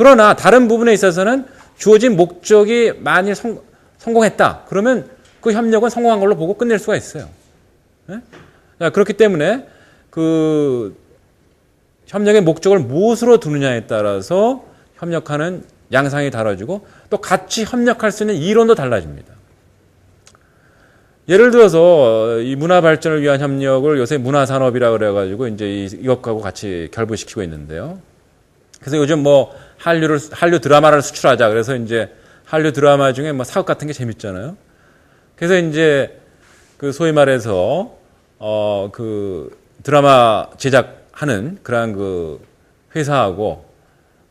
그러나 다른 부분에 있어서는 주어진 목적이 만일 성공했다. 그러면 그 협력은 성공한 걸로 보고 끝낼 수가 있어요. 네? 그렇기 때문에 그 협력의 목적을 무엇으로 두느냐에 따라서 협력하는 양상이 달라지고 또 같이 협력할 수 있는 이론도 달라집니다. 예를 들어서 이 문화 발전을 위한 협력을 요새 문화산업이라고 그래가지고 이제 이것하고 같이 결부시키고 있는데요. 그래서 요즘 뭐 한류 드라마를 수출하자. 그래서 이제 한류 드라마 중에 뭐 사극 같은 게 재밌잖아요. 그래서 이제 그 소위 말해서 그 드라마 제작하는 그러한 그 회사하고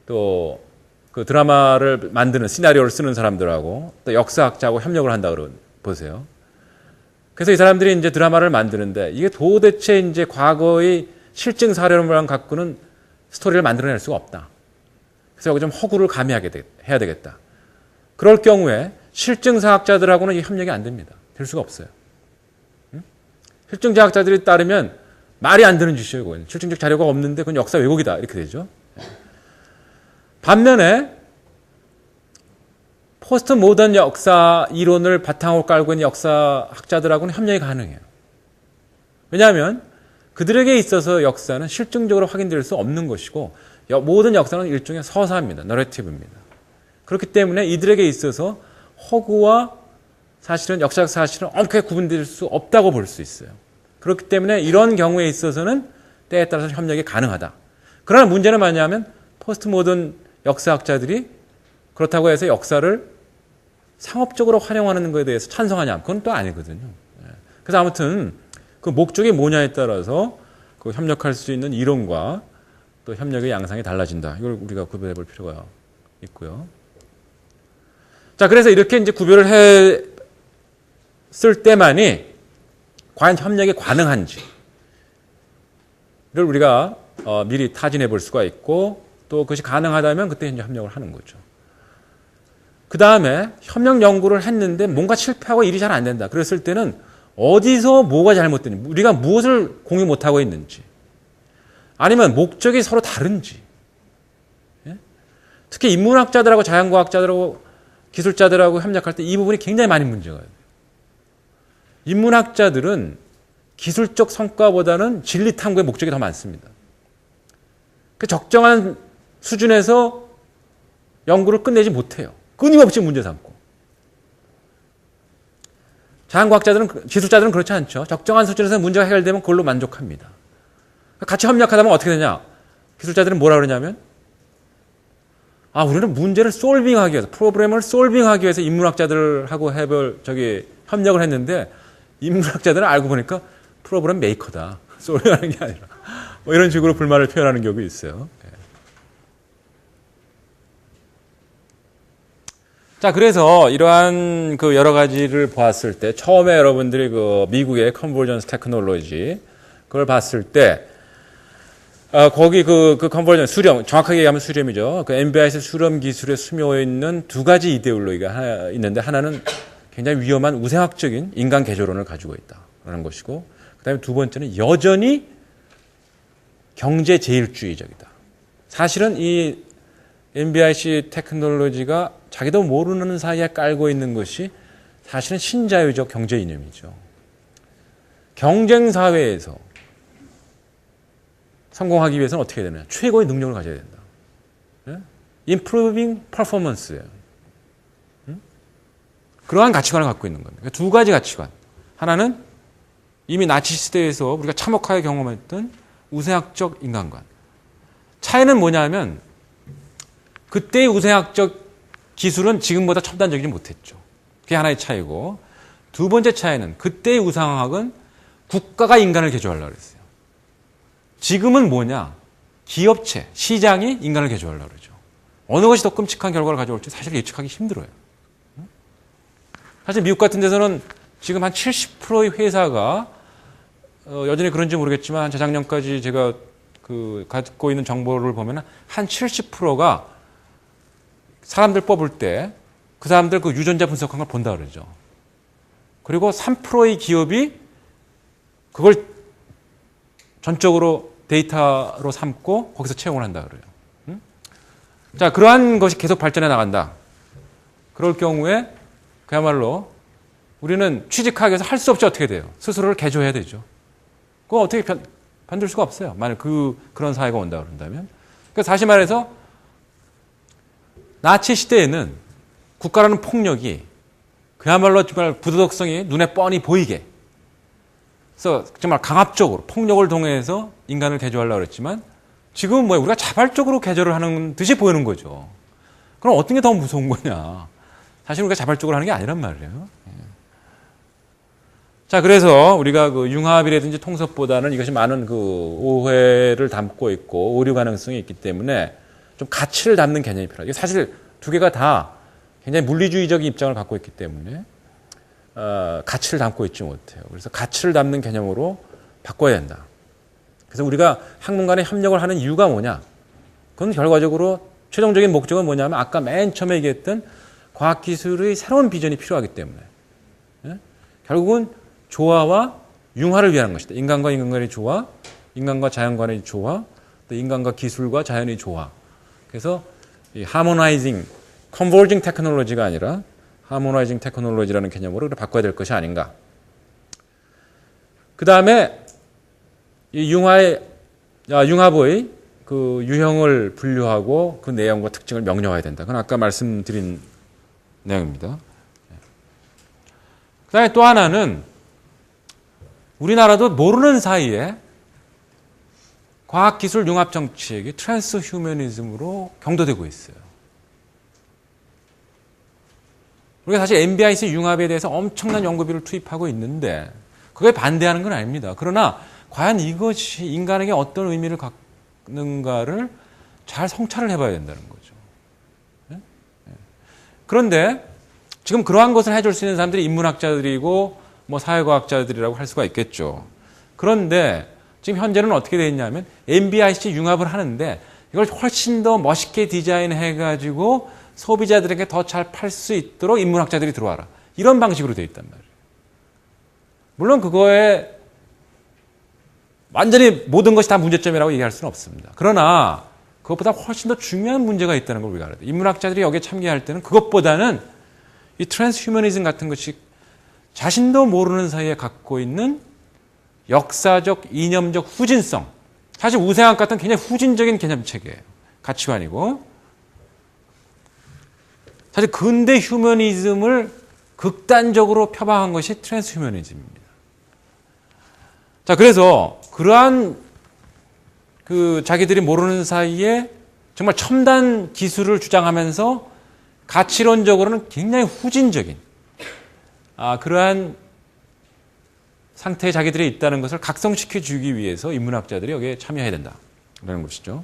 또 그 드라마를 만드는 시나리오를 쓰는 사람들하고 또 역사학자하고 협력을 한다 그러면 보세요. 그래서 이 사람들이 이제 드라마를 만드는데 이게 도대체 이제 과거의 실증 사례만 갖고는 스토리를 만들어낼 수가 없다. 그래서 여기 좀 허구를 해야 되겠다. 그럴 경우에 실증사학자들하고는 이 협력이 안 됩니다. 될 수가 없어요. 실증사학자들이 따르면 말이 안 되는 짓이에요. 그건. 실증적 자료가 없는데 그건 역사 왜곡이다. 이렇게 되죠. 반면에 포스트 모던 역사 이론을 바탕으로 깔고 있는 역사학자들하고는 협력이 가능해요. 왜냐하면 그들에게 있어서 역사는 실증적으로 확인될 수 없는 것이고 모든 역사는 일종의 서사입니다. 너레티브입니다. 그렇기 때문에 이들에게 있어서 허구와 사실은 역사적 사실은 엄격하게 구분될 수 없다고 볼 수 있어요. 그렇기 때문에 이런 경우에 있어서는 때에 따라서 협력이 가능하다. 그러나 문제는 뭐냐면 포스트 모던 역사학자들이 그렇다고 해서 역사를 상업적으로 활용하는 것에 대해서 찬성하냐? 그건 또 아니거든요. 그래서 아무튼 그 목적이 뭐냐에 따라서 그 협력할 수 있는 이론과 또 협력의 양상이 달라진다. 이걸 우리가 구별해 볼 필요가 있고요. 자, 그래서 이렇게 이제 구별을 했을 때만이 과연 협력이 가능한지를 우리가 미리 타진해 볼 수가 있고 또 그것이 가능하다면 그때 이제 협력을 하는 거죠. 그 다음에 협력 연구를 했는데 뭔가 실패하고 일이 잘 안 된다. 그랬을 때는 어디서 뭐가 잘못됐는지, 우리가 무엇을 공유 못하고 있는지, 아니면 목적이 서로 다른지. 특히 인문학자들하고 자연과학자들하고 기술자들하고 협력할 때 이 부분이 굉장히 많이 문제가 돼요. 인문학자들은 기술적 성과보다는 진리 탐구의 목적이 더 많습니다. 그 적정한 수준에서 연구를 끝내지 못해요. 끊임없이 문제 삼고. 자연과학자들은, 기술자들은 그렇지 않죠. 적정한 수준에서 문제가 해결되면 그걸로 만족합니다. 같이 협력하다 보면 어떻게 되냐? 기술자들은 뭐라 그러냐면, 우리는 문제를 솔빙하기 위해서, 프로그램을 솔빙하기 위해서 인문학자들하고 협력을 했는데, 인문학자들은 알고 보니까 프로그램 메이커다. 솔빙하는 게 아니라. 뭐 이런 식으로 불만을 표현하는 경우가 있어요. 자, 그래서 이러한 그 여러 가지를 보았을 때, 처음에 여러분들이 그 미국의 컨버전스 테크놀로지, 그걸 봤을 때, 거기 그 컨버전, 수렴, 정확하게 얘기하면 수렴이죠. 그 MBIS 수렴 기술에 스며 있는 두 가지 이데올로기가 하나 있는데, 하나는 굉장히 위험한 우생학적인 인간 개조론을 가지고 있다라는 것이고, 그 다음에 두 번째는 여전히 경제 제일주의적이다. 사실은 이 MBIC 테크놀로지가 자기도 모르는 사이에 깔고 있는 것이 사실은 신자유적 경제 이념이죠. 경쟁 사회에서 성공하기 위해서는 어떻게 해야 되느냐? 최고의 능력을 가져야 된다. Improving performance예요. 그러한 가치관을 갖고 있는 겁니다. 두 가지 가치관. 하나는 이미 나치 시대에서 우리가 참혹하게 경험했던 우생학적 인간관. 차이는 뭐냐면 그때의 우생학적 기술은 지금보다 첨단적이지 못했죠. 그게 하나의 차이고, 두 번째 차이는 그때의 우상학은 국가가 인간을 개조하려고 그랬어요. 지금은 뭐냐? 기업체, 시장이 인간을 개조하려고 그러죠. 어느 것이 더 끔찍한 결과를 가져올지 사실 예측하기 힘들어요. 사실 미국 같은 데서는 지금 한 70%의 회사가 여전히 그런지 모르겠지만 재작년까지 제가 갖고 있는 정보를 보면 한 70%가 사람들 뽑을 때 그 사람들 그 유전자 분석한 걸 본다 그러죠. 그리고 3%의 기업이 그걸 전적으로 데이터로 삼고 거기서 채용을 한다 그래요. 자, 그러한 것이 계속 발전해 나간다. 그럴 경우에 그야말로 우리는 취직하기 위해서 할 수 없이 어떻게 돼요? 스스로를 개조해야 되죠. 그거 어떻게 반들 수가 없어요. 만약 그런 사회가 온다 그런다면. 그러니까 다시 말해서 나치 시대에는 국가라는 폭력이 그야말로 정말 부도덕성이 눈에 뻔히 보이게, 그래서 정말 강압적으로 폭력을 동원해서 인간을 개조하려고 그랬지만 지금은 뭐예요? 우리가 자발적으로 개조를 하는 듯이 보이는 거죠. 그럼 어떤 게 더 무서운 거냐? 사실 우리가 자발적으로 하는 게 아니란 말이에요. 자, 그래서 우리가 그 융합이라든지 통섭보다는 이것이 많은 그 오해를 담고 있고 오류 가능성이 있기 때문에 좀 가치를 담는 개념이 필요하죠. 사실 두 개가 다 굉장히 물리주의적인 입장을 갖고 있기 때문에 가치를 담고 있지 못해요. 그래서 가치를 담는 개념으로 바꿔야 된다. 그래서 우리가 학문 간에 협력을 하는 이유가 뭐냐? 그건 결과적으로 최종적인 목적은 뭐냐면 아까 맨 처음에 얘기했던 과학기술의 새로운 비전이 필요하기 때문에 결국은 조화와 융화를 위한 것이다. 인간과 인간 간의 조화, 인간과 자연 간의 조화, 또 인간과 기술과 자연의 조화. 그래서 이 하모나이징, 컨버징 테크놀로지가 아니라 하모나이징 테크놀로지라는 개념으로 바꿔야 될 것이 아닌가. 그 다음에 이 융합의 그 유형을 분류하고 그 내용과 특징을 명료해야 된다. 그건 아까 말씀드린 내용입니다. 그 다음에 또 하나는 우리나라도 모르는 사이에 과학기술 융합 정책이 트랜스 휴머니즘으로 경도되고 있어요. 우리가 사실 MBIC 융합에 대해서 엄청난 연구비를 투입하고 있는데 그거에 반대하는 건 아닙니다. 그러나 과연 이것이 인간에게 어떤 의미를 갖는가를 잘 성찰을 해봐야 된다는 거죠. 그런데 지금 그러한 것을 해줄 수 있는 사람들이 인문학자들이고 뭐 사회과학자들이라고 할 수가 있겠죠. 그런데 지금 현재는 어떻게 되어 있냐면 MBIC 융합을 하는데 이걸 훨씬 더 멋있게 디자인해가지고 소비자들에게 더 잘 팔 수 있도록 인문학자들이 들어와라. 이런 방식으로 되어 있단 말이에요. 물론 그거에 완전히 모든 것이 다 문제점이라고 얘기할 수는 없습니다. 그러나 그것보다 훨씬 더 중요한 문제가 있다는 걸 우리가 알아야 돼요. 인문학자들이 여기에 참여할 때는 그것보다는 이 트랜스휴머니즘 같은 것이 자신도 모르는 사이에 갖고 있는 역사적, 이념적 후진성. 사실 우세학 같은 굉장히 후진적인 개념체계예요. 가치관이고. 사실 근대 휴머니즘을 극단적으로 표방한 것이 트랜스휴머니즘입니다. 자, 그래서 그러한 그 자기들이 모르는 사이에 정말 첨단 기술을 주장하면서 가치론적으로는 굉장히 후진적인 그러한 상태에 자기들이 있다는 것을 각성시켜 주기 위해서 인문학자들이 여기에 참여해야 된다라는 것이죠.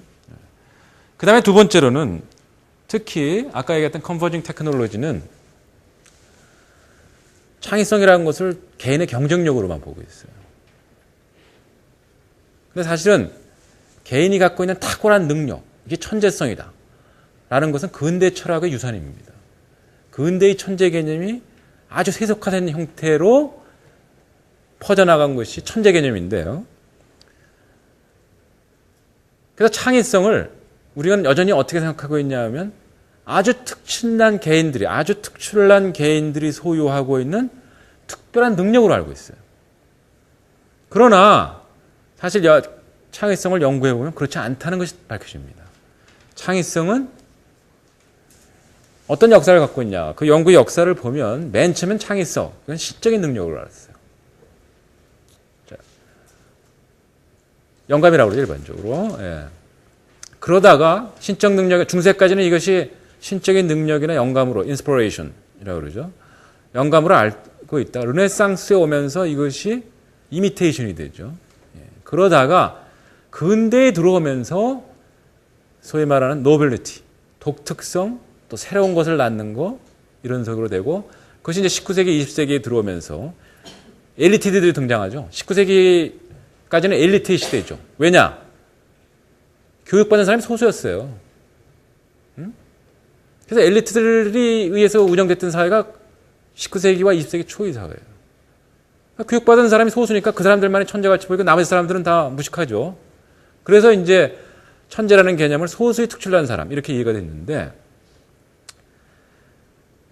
그 다음에 두 번째로는 특히 아까 얘기했던 컨버징 테크놀로지는 창의성이라는 것을 개인의 경쟁력으로만 보고 있어요. 근데 사실은 개인이 갖고 있는 탁월한 능력, 이게 천재성이다 라는 것은 근대 철학의 유산입니다. 근대의 천재 개념이 아주 세속화된 형태로 퍼져나간 것이 천재 개념인데요. 그래서 창의성을 우리가 여전히 어떻게 생각하고 있냐 하면 아주 특출난 개인들이 소유하고 있는 특별한 능력으로 알고 있어요. 그러나 사실 창의성을 연구해 보면 그렇지 않다는 것이 밝혀집니다. 창의성은 어떤 역사를 갖고 있냐. 그 연구의 역사를 보면 맨 처음엔 창의성, 이건 시적인 능력으로 알았어요. 자, 영감이라고 그러죠, 일반적으로. 예. 그러다가 신적 능력, 중세까지는 이것이 신적인 능력이나 영감으로, 인스피레이션이라고 그러죠. 영감으로 알고 있다. 르네상스에 오면서 이것이 이미테이션이 되죠. 예. 그러다가 근대에 들어오면서 소위 말하는 노벨리티, 독특성, 또 새로운 것을 낳는 거 이런 식으로 되고 그것이 이제 19세기, 20세기에 들어오면서 엘리트들이 등장하죠. 19세기까지는 엘리트의 시대죠. 왜냐? 교육받은 사람이 소수였어요. 그래서 엘리트들이 의해서 운영됐던 사회가 19세기와 20세기 초의 사회예요. 교육받은 사람이 소수니까 그 사람들만이 천재같이 보이고 나머지 사람들은 다 무식하죠. 그래서 이제 천재라는 개념을 소수의 특출난 사람 이렇게 이해가 됐는데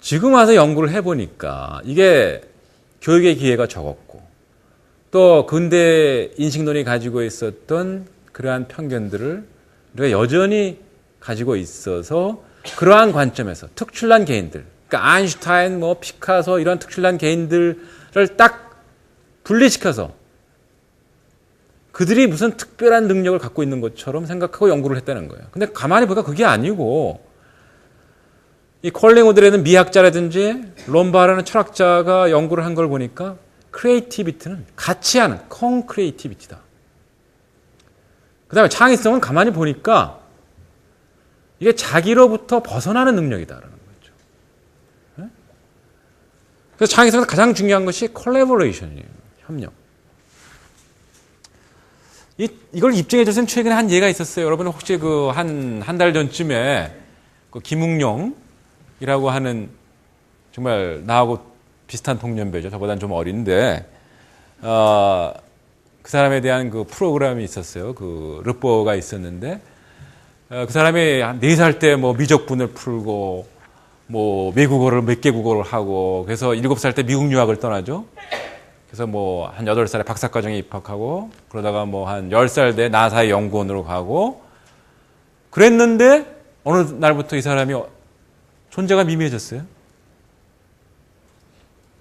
지금 와서 연구를 해보니까 이게 교육의 기회가 적었고 또 근대 인식론이 가지고 있었던 그러한 편견들을 우리가 여전히 가지고 있어서 그러한 관점에서 특출난 개인들, 그러니까 아인슈타인, 뭐 피카소 이런 특출난 개인들을 딱 분리시켜서 그들이 무슨 특별한 능력을 갖고 있는 것처럼 생각하고 연구를 했다는 거예요. 근데 가만히 보니까 그게 아니고 이 콜링 우드라는 미학자라든지 롬바라는 철학자가 연구를 한 걸 보니까 크리에이티비티는 같이 하는 콩크리에이티비티다. 그 다음에 창의성은 가만히 보니까 이게 자기로부터 벗어나는 능력이다라는 거죠. 네? 그래서 창의성에서 가장 중요한 것이 콜래보레이션이에요. 협력. 이걸 입증해 줄 수 있는 최근에 한 예가 있었어요. 여러분 혹시 그 한 달 전쯤에 그 김웅룡이라고 하는 정말 나하고 비슷한 동년배죠. 저보다는 좀 어린데 그 사람에 대한 그 프로그램이 있었어요. 그 르뽀가 있었는데 그 사람이 한 4살 때 뭐 미적분을 풀고 뭐 외국어를 몇 개 국어를 하고 그래서 7살 때 미국 유학을 떠나죠. 그래서 뭐 한 8살에 박사과정에 입학하고 그러다가 뭐 한 10살 때 나사의 연구원으로 가고 그랬는데 어느 날부터 이 사람이 존재가 미미해졌어요.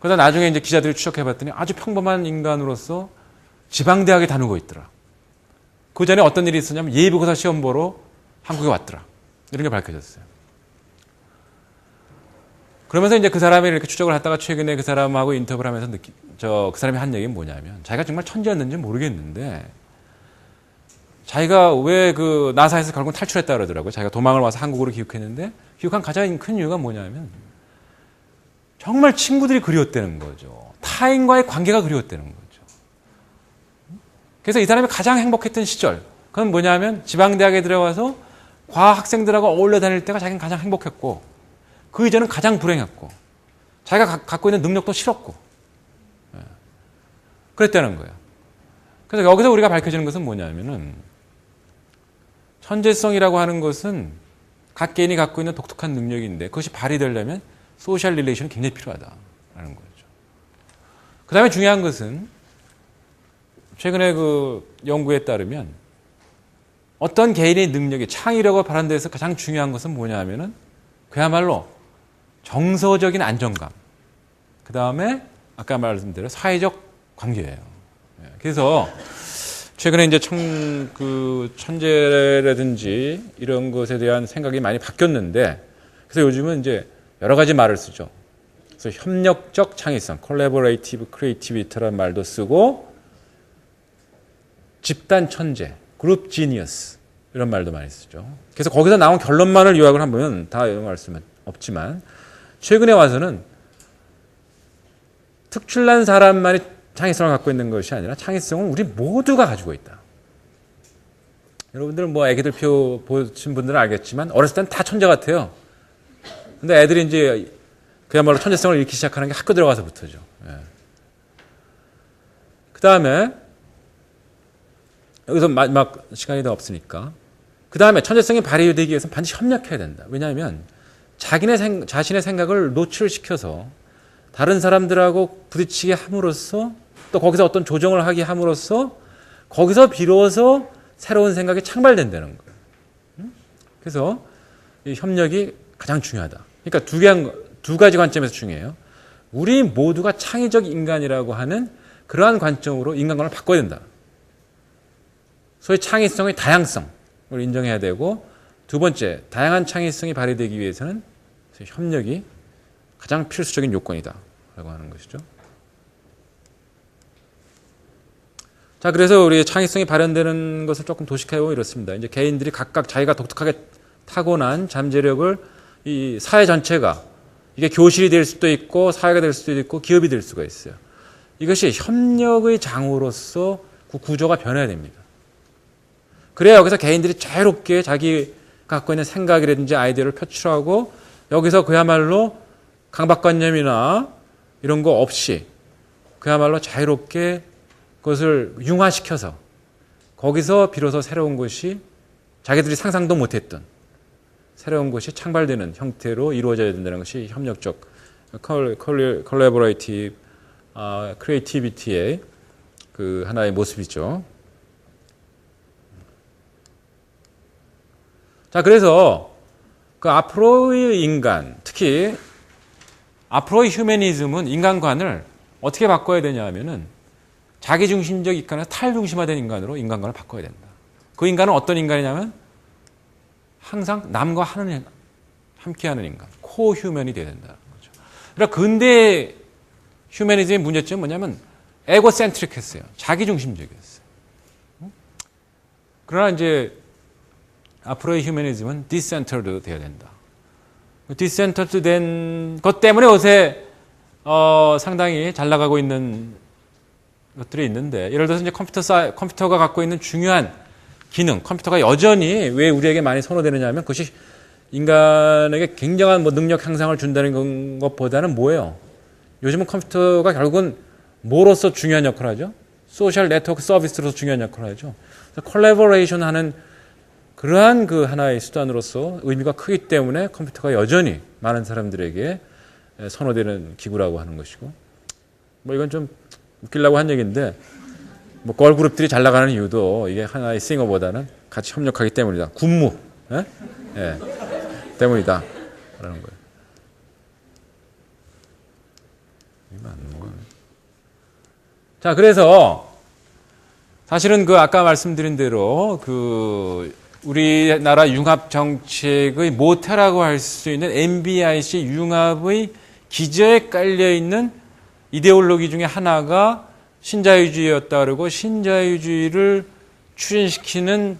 그러다 나중에 이제 기자들이 추적해봤더니 아주 평범한 인간으로서 지방대학에 다니고 있더라. 그 전에 어떤 일이 있었냐면 예비고사 시험 보러 한국에 왔더라. 이런 게 밝혀졌어요. 그러면서 이제 그 사람이 이렇게 추적을 하다가 최근에 그 사람하고 인터뷰를 하면서 그 사람이 한 얘기는 뭐냐면 자기가 정말 천재였는지 모르겠는데 자기가 왜 그 나사에서 결국 탈출했다 그러더라고요. 자기가 도망을 와서 한국으로 귀국했는데 귀국한 가장 큰 이유가 뭐냐면 정말 친구들이 그리웠다는 거죠. 타인과의 관계가 그리웠다는 거죠. 그래서 이 사람이 가장 행복했던 시절 그건 뭐냐면 지방대학에 들어가서 과학 학생들하고 어울려 다닐 때가 자기는 가장 행복했고 그 이전은 가장 불행했고 자기가 갖고 있는 능력도 싫었고 그랬다는 거예요. 그래서 여기서 우리가 밝혀지는 것은 뭐냐면은 천재성이라고 하는 것은 각 개인이 갖고 있는 독특한 능력인데 그것이 발휘되려면 소셜 릴레이션이 굉장히 필요하다라는 거죠. 그 다음에 중요한 것은 최근에 그 연구에 따르면 어떤 개인의 능력이 창의력을 발휘하는 데서 가장 중요한 것은 뭐냐면은 그야말로 정서적인 안정감. 그 다음에 아까 말씀드린 대로 사회적 관계예요. 그래서 최근에 이제 천재라든지 이런 것에 대한 생각이 많이 바뀌었는데 그래서 요즘은 이제 여러 가지 말을 쓰죠. 그래서 협력적 창의성, collaborative creativity라는 말도 쓰고 집단 천재, 그룹 지니어스 이런 말도 많이 쓰죠. 그래서 거기서 나온 결론만을 요약을 하면 다 이용할 수는 없지만 최근에 와서는 특출난 사람만이 창의성을 갖고 있는 것이 아니라 창의성은 우리 모두가 가지고 있다. 여러분들 뭐 애기들 보신 분들은 알겠지만 어렸을 땐 다 천재 같아요. 근데 애들이 이제 그야말로 천재성을 잃기 시작하는 게 학교 들어가서부터죠. 그 다음에 여기서 마지막 시간이 더 없으니까 그 다음에 천재성이 발휘되기 위해서는 반드시 협력해야 된다. 왜냐하면 자신의 생각을 노출시켜서 다른 사람들하고 부딪히게 함으로써 또 거기서 어떤 조정을 하게 함으로써 거기서 비로소 새로운 생각이 창발된다는 거예요. 그래서 이 협력이 가장 중요하다. 그러니까 두 가지 관점에서 중요해요. 우리 모두가 창의적 인간이라고 하는 그러한 관점으로 인간관을 바꿔야 된다. 소위 창의성의 다양성을 인정해야 되고 두 번째, 다양한 창의성이 발휘되기 위해서는 협력이 가장 필수적인 요건이다 라고 하는 것이죠. 자, 그래서 우리 창의성이 발현되는 것을 조금 도식하고 이렇습니다. 이제 개인들이 각각 자기가 독특하게 타고난 잠재력을 이 사회 전체가 이게 교실이 될 수도 있고 사회가 될 수도 있고 기업이 될 수가 있어요. 이것이 협력의 장으로서 구조가 변해야 됩니다. 그래야 여기서 개인들이 자유롭게 자기 갖고 있는 생각이라든지 아이디어를 표출하고 여기서 그야말로 강박관념이나 이런 거 없이 그야말로 자유롭게 그것을 융화시켜서 거기서 비로소 새로운 것이 자기들이 상상도 못했던 새로운 것이 창발되는 형태로 이루어져야 된다는 것이 협력적 컬래버레이티브 크리에이티비티의 그 하나의 모습이죠. 자, 그래서 그 앞으로의 인간, 특히 앞으로의 휴머니즘은 인간관을 어떻게 바꿔야 되냐 하면은 자기중심적 인간에서 탈중심화된 인간으로 인간관을 바꿔야 된다. 그 인간은 어떤 인간이냐면 항상 남과 함께하는 인간, 코휴먼이 돼야 된다는 거죠. 그러니까 근대 휴머니즘의 문제점은 뭐냐면 에고센트릭했어요. 자기중심적이었어요. 그러나 이제 앞으로의 휴머니즘은 디센터드 돼야 된다. 디센터드 된 것 때문에 요새 상당히 잘 나가고 있는 것들이 있는데, 예를 들어서 이제 컴퓨터가 갖고 있는 중요한 기능, 컴퓨터가 여전히 왜 우리에게 많이 선호되느냐 하면 그것이 인간에게 굉장한 능력 향상을 준다는 것보다는 뭐예요? 요즘은 컴퓨터가 결국은 뭐로서 중요한 역할을 하죠? 소셜 네트워크 서비스로서 중요한 역할을 하죠. 콜래버레이션 하는 그러한 그 하나의 수단으로서 의미가 크기 때문에 컴퓨터가 여전히 많은 사람들에게 선호되는 기구라고 하는 것이고, 뭐 이건 좀 웃기려고 한 얘기인데, 뭐 걸그룹들이 잘 나가는 이유도 이게 하나의 싱어보다는 같이 협력하기 때문이다. 군무, 때문이다. 라는 거예요. 자, 그래서 사실은 그 아까 말씀드린 대로 그 우리나라 융합 정책의 모태라고 할 수 있는 MBIC 융합의 기저에 깔려 있는 이데올로기 중에 하나가 신자유주의였다 그러고, 신자유주의를 추진시키는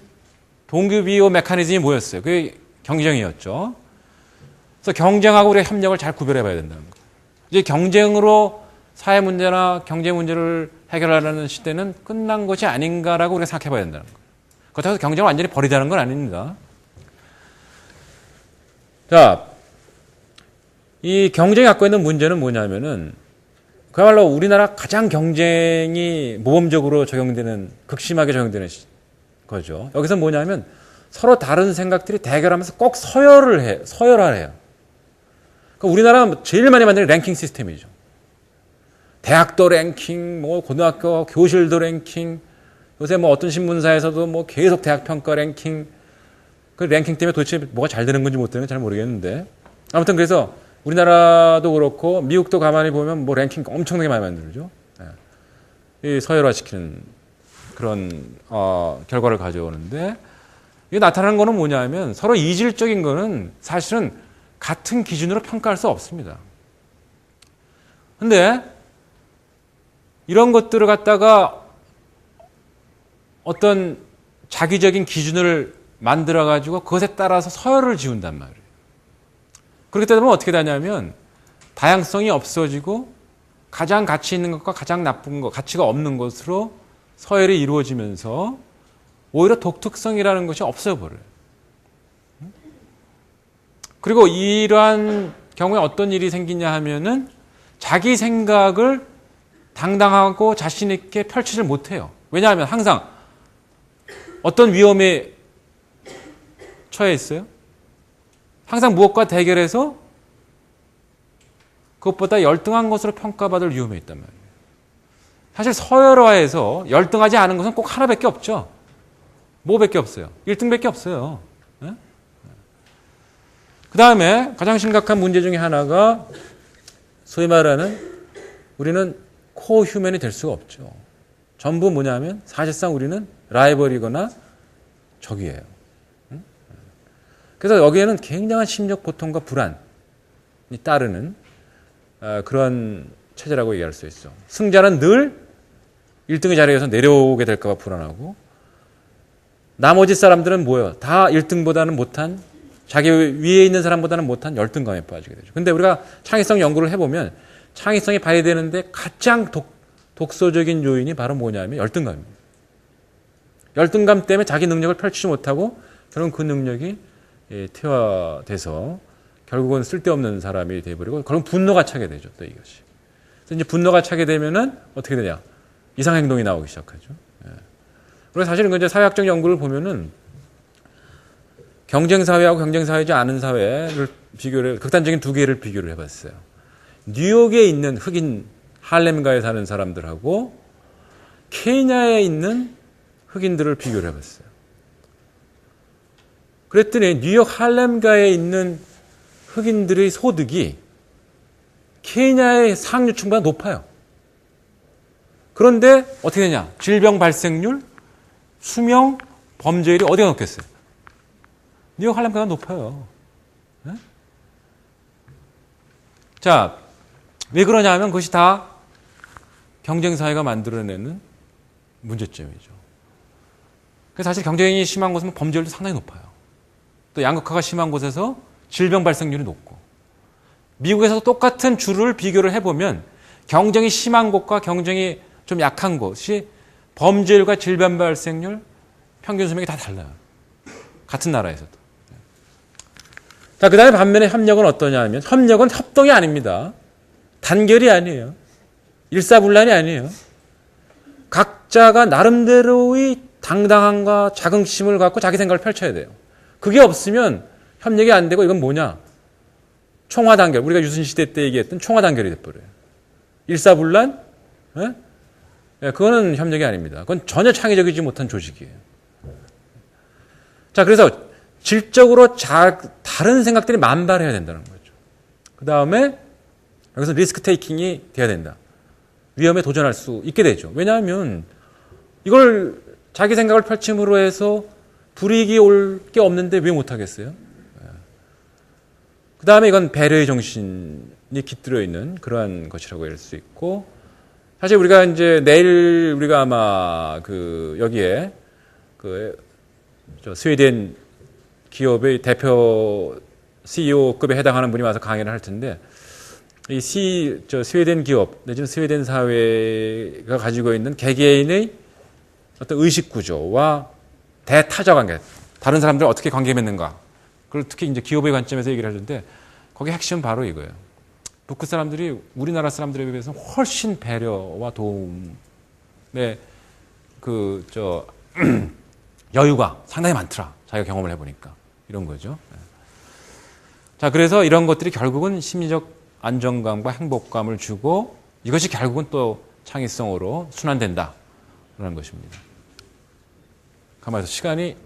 동기부여 메커니즘이 뭐였어요? 그게 경쟁이었죠. 그래서 경쟁하고 우리가 협력을 잘 구별해 봐야 된다는 거예요. 이제 경쟁으로 사회 문제나 경제 문제를 해결하려는 시대는 끝난 것이 아닌가라고 우리가 생각해 봐야 된다는 거예요. 그렇다고 해서 경쟁을 완전히 버리자는 건 아닙니다. 자, 이 경쟁이 갖고 있는 문제는 뭐냐면은 그야말로 우리나라 가장 경쟁이 모범적으로 적용되는, 극심하게 적용되는 거죠. 여기서 뭐냐면 서로 다른 생각들이 대결하면서 꼭 서열화해요. 그러니까 우리나라가 제일 많이 만드는 랭킹 시스템이죠. 대학도 랭킹, 뭐 고등학교 교실도 랭킹, 요새 뭐 어떤 신문사에서도 뭐 계속 대학 평가 랭킹, 그 랭킹 때문에 도대체 뭐가 잘 되는 건지 못 되는 건지 잘 모르겠는데, 아무튼 그래서 우리나라도 그렇고 미국도 가만히 보면 뭐 랭킹 엄청나게 많이 만들죠. 이 서열화시키는 그런 결과를 가져오는데, 이게 나타나는 거는 뭐냐면 서로 이질적인 거는 사실은 같은 기준으로 평가할 수 없습니다. 근데 이런 것들을 갖다가 어떤 자기적인 기준을 만들어가지고 그것에 따라서 서열을 지운단 말이에요. 그렇게 되면 어떻게 되냐면 다양성이 없어지고 가장 가치 있는 것과 가장 나쁜 것, 가치가 없는 것으로 서열이 이루어지면서 오히려 독특성이라는 것이 없어버려요. 그리고 이러한 경우에 어떤 일이 생기냐 하면은 자기 생각을 당당하고 자신 있게 펼치질 못해요. 왜냐하면 항상 어떤 위험에 처해 있어요. 항상 무엇과 대결해서 그것보다 열등한 것으로 평가받을 위험에 있단 말이에요. 사실 서열화해서 열등하지 않은 것은 꼭 하나밖에 없죠. 뭐밖에 없어요? 1등밖에 없어요. 네? 그 다음에 가장 심각한 문제 중에 하나가 소위 말하는 우리는 코휴먼이 될 수가 없죠. 전부 뭐냐면 사실상 우리는 라이벌이거나 적이에요. 그래서 여기에는 굉장한 심리적 고통과 불안이 따르는 그런 체제라고 얘기할 수 있어. 승자는 늘 1등의 자리에서 내려오게 될까 봐 불안하고, 나머지 사람들은 뭐예요? 다 1등보다는 못한, 자기 위에 있는 사람보다는 못한 열등감에 빠지게 되죠. 근데 우리가 창의성 연구를 해보면 창의성이 발휘되는데 가장 독소적인 요인이 바로 뭐냐면 열등감입니다. 열등감 때문에 자기 능력을 펼치지 못하고 결국 그 능력이 퇴화돼서 결국은 쓸데없는 사람이 되어버리고, 결국 분노가 차게 되죠. 또 이것이. 그래서 이제 분노가 차게 되면은 어떻게 되냐? 이상 행동이 나오기 시작하죠. 그래서 사실은 이제 사회학적 연구를 보면은 경쟁사회하고 경쟁사회지 않은 사회를 비교를, 극단적인 두 개를 비교를 해봤어요. 뉴욕에 있는 흑인 할렘가에 사는 사람들하고 케냐에 있는 흑인들을 비교를 해봤어요. 그랬더니 뉴욕 할렘가에 있는 흑인들의 소득이 케냐의 상류층보다 높아요. 그런데 어떻게 되냐? 질병 발생률, 수명, 범죄율이 어디가 높겠어요? 뉴욕 할렘가가 높아요. 네? 자, 왜 그러냐 하면 그것이 다 경쟁사회가 만들어내는 문제점이죠. 그래서 사실 경쟁이 심한 곳은 범죄율도 상당히 높아요. 또 양극화가 심한 곳에서 질병 발생률이 높고, 미국에서도 똑같은 주를 비교를 해보면 경쟁이 심한 곳과 경쟁이 좀 약한 곳이 범죄율과 질병 발생률, 평균 수명이 다 달라요. 같은 나라에서도. 자, 그 다음에 반면에 협력은 어떠냐 하면, 협력은 협동이 아닙니다. 단결이 아니에요. 일사불란이 아니에요. 각자가 나름대로의 당당함과 자긍심을 갖고 자기 생각을 펼쳐야 돼요. 그게 없으면 협력이 안 되고, 이건 뭐냐? 총화단결. 우리가 유신시대 때 얘기했던 총화단결이 돼버려요. 일사불란? 예? 예, 그거는 협력이 아닙니다. 그건 전혀 창의적이지 못한 조직이에요. 자, 그래서 질적으로 다른 생각들이 만발해야 된다는 거죠. 그 다음에 여기서 리스크 테이킹이 돼야 된다. 위험에 도전할 수 있게 되죠. 왜냐하면 이걸 자기 생각을 펼침으로 해서 불이익이 올 게 없는데 왜 못하겠어요? 그 다음에 이건 배려의 정신이 깃들어 있는 그러한 것이라고 할 수 있고, 사실 우리가 이제 내일 우리가 아마 여기에 스웨덴 기업의 대표 CEO급에 해당하는 분이 와서 강의를 할 텐데, 이 스웨덴 기업 내지는 스웨덴 사회가 가지고 있는 개개인의 어떤 의식 구조와 대타자 관계, 다른 사람들 어떻게 관계 맺는가, 그걸 특히 이제 기업의 관점에서 얘기를 하는데, 거기 핵심은 바로 이거예요. 북극 사람들이 우리나라 사람들에 비해서 훨씬 배려와 도움의 여유가 상당히 많더라. 자기가 경험을 해보니까. 이런 거죠. 자, 그래서 이런 것들이 결국은 심리적 안정감과 행복감을 주고, 이것이 결국은 또 창의성으로 순환된다. 라는 것입니다. 가만히 있어. 시간이,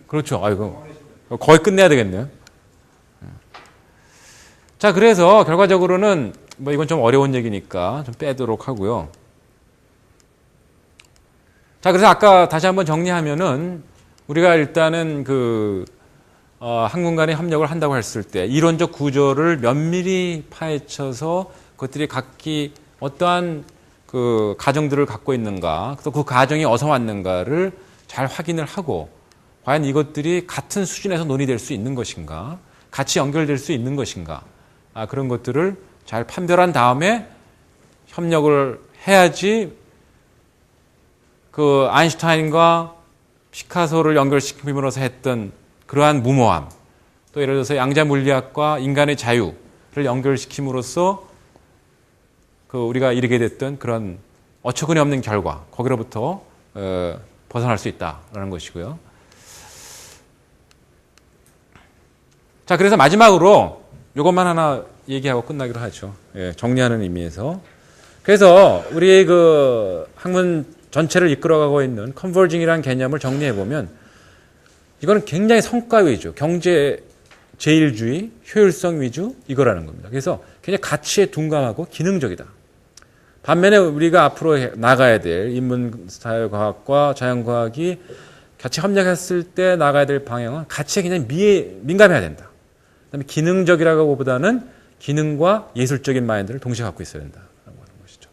그렇죠. 아이고. 거의 끝내야 되겠네요. 자, 그래서 결과적으로는 이건 좀 어려운 얘기니까 좀 빼도록 하고요. 자, 그래서 아까 다시 한번 정리하면은 우리가 일단은 학문 간의 협력을 한다고 했을 때 이론적 구조를 면밀히 파헤쳐서 그것들이 각기 어떠한 가정들을 갖고 있는가, 또 그 가정이 어디서 왔는가를 잘 확인을 하고, 과연 이것들이 같은 수준에서 논의될 수 있는 것인가, 같이 연결될 수 있는 것인가, 그런 것들을 잘 판별한 다음에 협력을 해야지 아인슈타인과 피카소를 연결시킴으로써 했던 그러한 무모함, 또 예를 들어서 양자 물리학과 인간의 자유를 연결시킴으로써 우리가 이르게 됐던 그런 어처구니 없는 결과, 거기로부터 벗어날 수 있다라는 것이고요. 자, 그래서 마지막으로 이것만 하나 얘기하고 끝나기로 하죠. 예, 정리하는 의미에서. 그래서 우리 학문 전체를 이끌어가고 있는 컨버징이라는 개념을 정리해보면, 이거는 굉장히 성과 위주, 경제 제일주의, 효율성 위주, 이거라는 겁니다. 그래서 굉장히 가치에 둔감하고 기능적이다. 반면에 우리가 앞으로 나가야 될 인문사회과학과 자연과학이 같이 협력했을 때 나가야 될 방향은 가치에 굉장히 민감해야 된다. 그다음에 기능적이라고 보다는 기능과 예술적인 마인드를 동시에 갖고 있어야 된다라고 하는 것이죠.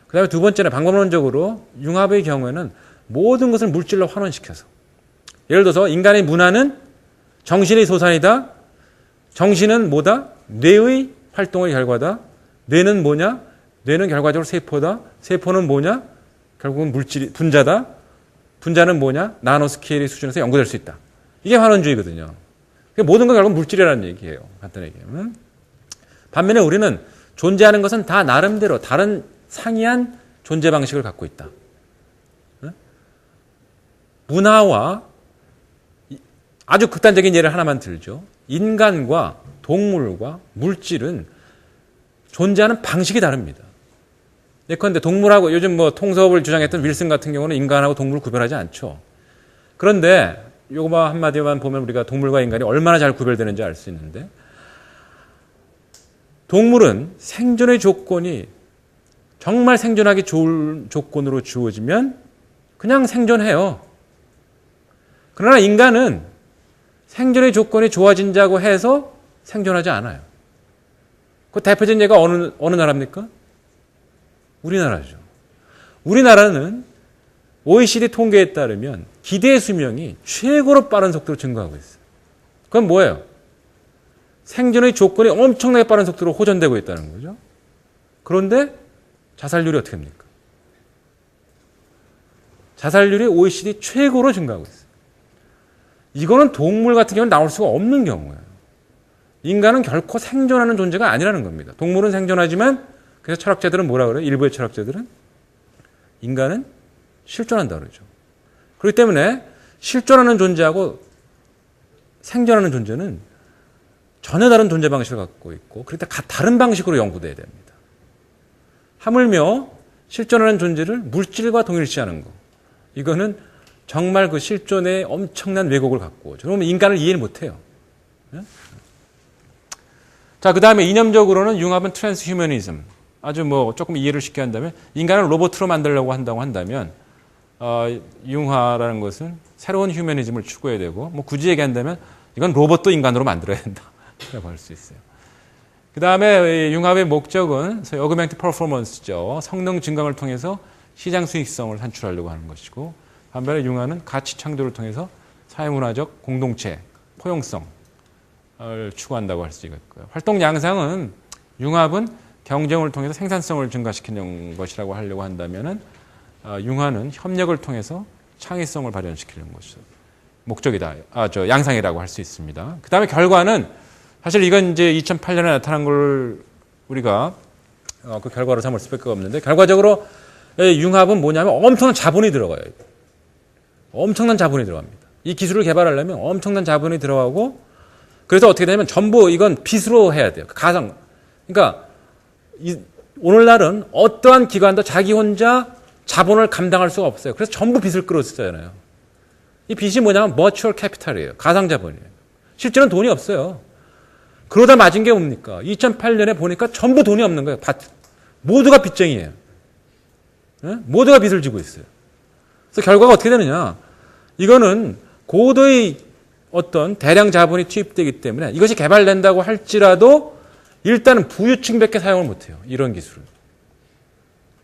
그다음에 두 번째는 방법론적으로 융합의 경우에는 모든 것을 물질로 환원시켜서, 예를 들어서 인간의 문화는 정신의 소산이다. 정신은 뭐다? 뇌의 활동의 결과다. 뇌는 뭐냐? 뇌는 결과적으로 세포다. 세포는 뭐냐? 결국은 분자다. 분자는 뭐냐? 나노 스케일의 수준에서 연구될 수 있다. 이게 환원주의거든요. 모든 건 결국 물질이라는 얘기예요. 간단하게 얘기하면. 반면에 우리는 존재하는 것은 다 나름대로 다른 상이한 존재 방식을 갖고 있다. 문화와 아주 극단적인 예를 하나만 들죠. 인간과 동물과 물질은 존재하는 방식이 다릅니다. 예컨대 동물하고 요즘 뭐 통섭을 주장했던 윌슨 같은 경우는 인간하고 동물을 구별하지 않죠. 그런데 요거 한마디만 보면 우리가 동물과 인간이 얼마나 잘 구별되는지 알 수 있는데, 동물은 생존의 조건이 정말 생존하기 좋은 조건으로 주어지면 그냥 생존해요. 그러나 인간은 생존의 조건이 좋아진다고 해서 생존하지 않아요. 그 대표적인 예가 어느 나라입니까? 우리나라죠. 우리나라는 OECD 통계에 따르면 기대 수명이 최고로 빠른 속도로 증가하고 있어요. 그건 뭐예요? 생존의 조건이 엄청나게 빠른 속도로 호전되고 있다는 거죠. 그런데 자살률이 어떻게 됩니까? 자살률이 OECD 최고로 증가하고 있어요. 이거는 동물 같은 경우는 나올 수가 없는 경우예요. 인간은 결코 생존하는 존재가 아니라는 겁니다. 동물은 생존하지만, 그래서 철학자들은 뭐라 그래요? 일부의 철학자들은 인간은 실존한다 그러죠. 그렇기 때문에 실존하는 존재하고 생존하는 존재는 전혀 다른 존재 방식을 갖고 있고, 그러니까 다른 방식으로 연구돼야 됩니다. 하물며 실존하는 존재를 물질과 동일시하는 거, 이거는 정말 그 실존에 엄청난 왜곡을 갖고 오죠. 그러면 인간을 이해를 못해요. 자, 그 다음에 이념적으로는 융합은 트랜스휴머니즘. 아주 뭐 조금 이해를 쉽게 한다면, 인간을 로봇으로 만들려고 한다고 한다면, 융화라는 것은 새로운 휴머니즘을 추구해야 되고, 뭐 굳이 얘기한다면 이건 로봇도 인간으로 만들어야 된다. 라고 할 수 있어요. 그 다음에 융합의 목적은 어그멘트 퍼포먼스죠. 성능 증강을 통해서 시장 수익성을 산출하려고 하는 것이고, 반면에 융화는 가치 창조를 통해서 사회문화적 공동체, 포용성을 추구한다고 할 수 있고요. 활동 양상은 융합은 경쟁을 통해서 생산성을 증가시키는 것이라고 하려고 한다면은, 융화는 협력을 통해서 창의성을 발현시키는 것이 목적이다. 양상이라고 할 수 있습니다. 그 다음에 결과는, 사실 이건 이제 2008년에 나타난 걸 우리가 그 결과로 삼을 수밖에 없는데, 결과적으로 융합은 뭐냐면 엄청난 자본이 들어가요. 엄청난 자본이 들어갑니다. 이 기술을 개발하려면 엄청난 자본이 들어가고, 그래서 어떻게 되냐면 전부 이건 빚으로 해야 돼요. 가상. 그러니까 오늘날은 어떠한 기관도 자기 혼자 자본을 감당할 수가 없어요. 그래서 전부 빚을 끌어쓰잖아요. 이 빚이 뭐냐면 머추얼 캐피탈이에요. 가상 자본이에요. 실제로는 돈이 없어요. 그러다 맞은 게 뭡니까? 2008년에 보니까 전부 돈이 없는 거예요. 모두가 빚쟁이에요. 모두가 빚을 지고 있어요. 그래서 결과가 어떻게 되느냐? 이거는 고도의 어떤 대량 자본이 투입되기 때문에 이것이 개발된다고 할지라도 일단은 부유층밖에 사용을 못해요. 이런 기술을.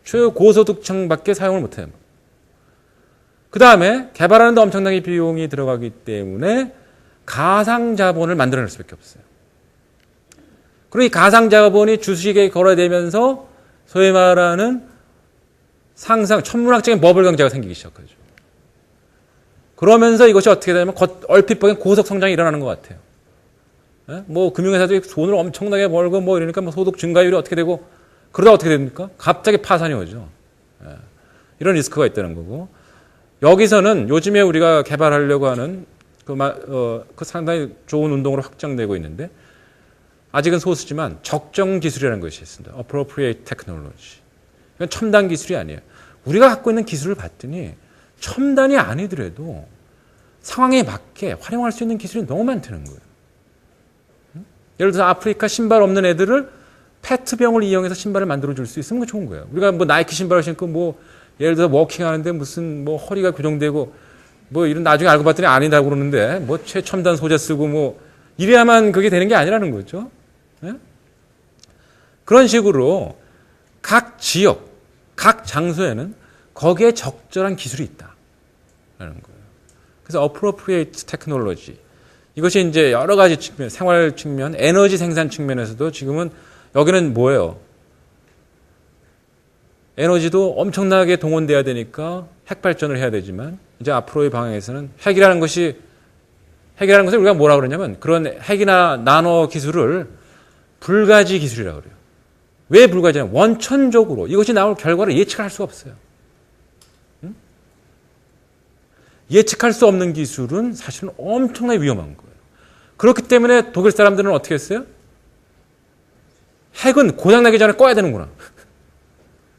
최고소득층밖에 사용을 못해요. 그 다음에 개발하는 데 엄청나게 비용이 들어가기 때문에 가상자본을 만들어낼 수밖에 없어요. 그리고 이 가상자본이 주식에 거래되면서 소위 말하는 천문학적인 버블 경제가 생기기 시작하죠. 그러면서 이것이 어떻게 되냐면 얼핏 보기엔 고속 성장이 일어나는 것 같아요. 뭐 금융회사들이 돈을 엄청나게 벌고 뭐 이러니까 뭐 소득 증가율이 어떻게 되고, 그러다 어떻게 됩니까? 갑자기 파산이 오죠. 이런 리스크가 있다는 거고, 여기서는 요즘에 우리가 개발하려고 하는 그 상당히 좋은 운동으로 확장되고 있는데, 아직은 소수지만 적정 기술이라는 것이 있습니다. appropriate technology. 이건 첨단 기술이 아니에요. 우리가 갖고 있는 기술을 봤더니 첨단이 아니더라도 상황에 맞게 활용할 수 있는 기술이 너무 많다는 거예요. 예를 들어서 아프리카 신발 없는 애들을 페트병을 이용해서 신발을 만들어줄 수 있으면 좋은 거예요. 우리가 뭐 나이키 신발을 신고 뭐 예를 들어서 워킹하는데 무슨 뭐 허리가 교정되고 뭐 이런, 나중에 알고 봤더니 아니다고 그러는데 뭐 최첨단 소재 쓰고 뭐 이래야만 그게 되는 게 아니라는 거죠. 네? 그런 식으로 각 지역, 각 장소에는 거기에 적절한 기술이 있다라는 거예요. 그래서 appropriate technology, 이것이 이제 여러 가지 측면, 생활 측면, 에너지 생산 측면에서도 지금은 여기는 뭐예요? 에너지도 엄청나게 동원돼야 되니까 핵 발전을 해야 되지만, 이제 앞으로의 방향에서는 핵이라는 것을 우리가 뭐라 그러냐면, 그런 핵이나 나노 기술을 불가지 기술이라고 그래요. 왜 불가지냐면 원천적으로 이것이 나올 결과를 예측할 수가 없어요. 예측할 수 없는 기술은 사실은 엄청나게 위험한 거예요. 그렇기 때문에 독일 사람들은 어떻게 했어요? 핵은 고장나기 전에 꺼야 되는구나.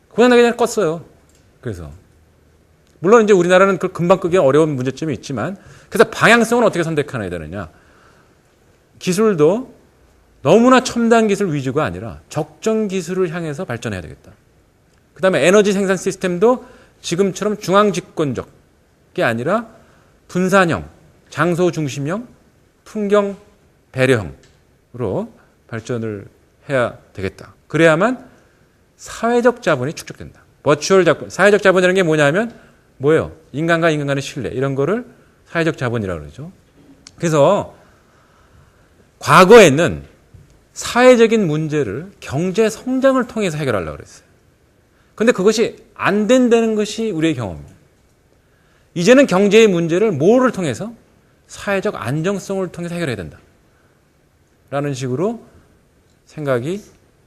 고장나기 전에 껐어요. 그래서 물론 이제 우리나라는 그걸 금방 끄기 어려운 문제점이 있지만, 그래서 방향성은 어떻게 선택해야 되느냐. 기술도 너무나 첨단 기술 위주가 아니라 적정 기술을 향해서 발전해야 되겠다. 그 다음에 에너지 생산 시스템도 지금처럼 중앙 집권적이 아니라 분산형, 장소 중심형, 풍경 배려형으로 발전을 해야 되겠다. 그래야만 사회적 자본이 축적된다. 버추얼 자본, 사회적 자본이라는 게 뭐냐면 뭐예요? 인간과 인간 간의 신뢰, 이런 거를 사회적 자본이라고 그러죠. 그래서 과거에는 사회적인 문제를 경제 성장을 통해서 해결하려고 그랬어요. 그런데 그것이 안 된다는 것이 우리의 경험입니다. 이제는 경제의 문제를 뭐를 통해서? 사회적 안정성을 통해서 해결해야 된다. 라는 식으로 생각이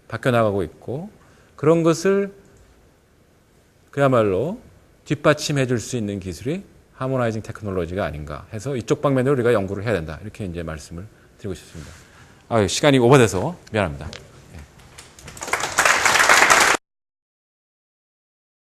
바뀌어나가고 있고, 그런 것을 그야말로 뒷받침해 줄 수 있는 기술이 하모나이징 테크놀로지가 아닌가 해서 이쪽 방면으로 우리가 연구를 해야 된다. 이렇게 이제 말씀을 드리고 싶습니다. 시간이 오버돼서 미안합니다.